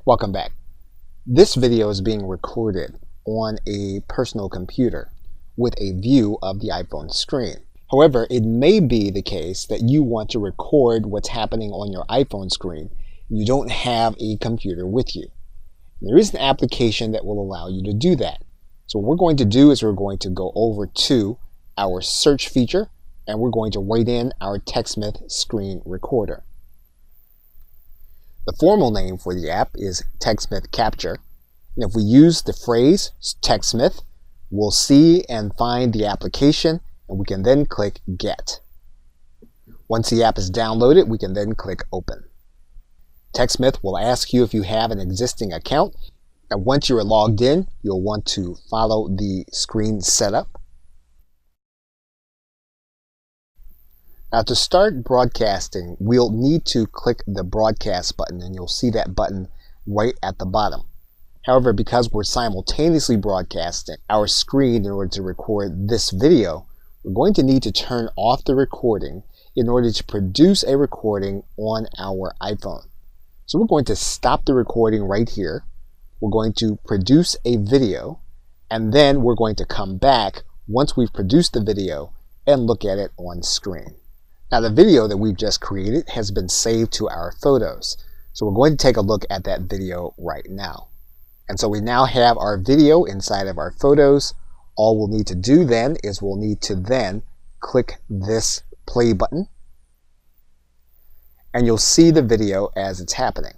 Welcome back. This video is being recorded on a personal computer with a view of the iPhone screen. However, it may be the case that you want to record what's happening on your iPhone screen and you don't have a computer with you. There is an application that will allow you to do that. So what we're going to do is we're going to go over to our search feature and we're going to write in our TechSmith screen recorder. The formal name for the app is TechSmith Capture. And if we use the phrase TechSmith, we'll see and find the application and we can then click Get. Once the app is downloaded, we can then click Open. TechSmith will ask you if you have an existing account. And once you are logged in, you'll want to follow the screen setup. Now to start broadcasting, we'll need to click the broadcast button and you'll see that button right at the bottom. However, because we're simultaneously broadcasting our screen in order to record this video, we're going to need to turn off the recording in order to produce a recording on our iPhone. So we're going to stop the recording right here. We're going to produce a video and then we're going to come back once we've produced the video and look at it on screen. Now the video that we've just created has been saved to our photos. So we're going to take a look at that video right now. And so we now have our video inside of our photos. All we'll need to do then is we'll need to then click this play button. And you'll see the video as it's happening.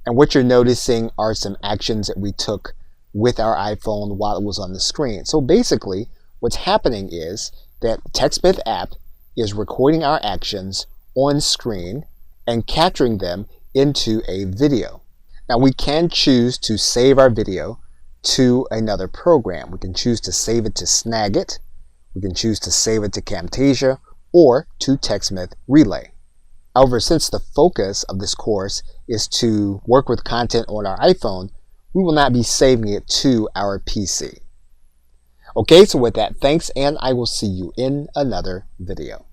And what you're noticing are some actions that we took with our iPhone while it was on the screen. So basically, what's happening is that the TechSmith app is recording our actions on screen and capturing them into a video. Now we can choose to save our video to another program. We can choose to save it to Snagit, we can choose to save it to Camtasia, or to TechSmith Relay. However, since the focus of this course is to work with content on our iPhone, we will not be saving it to our PC. Okay, so with that, thanks, and I will see you in another video.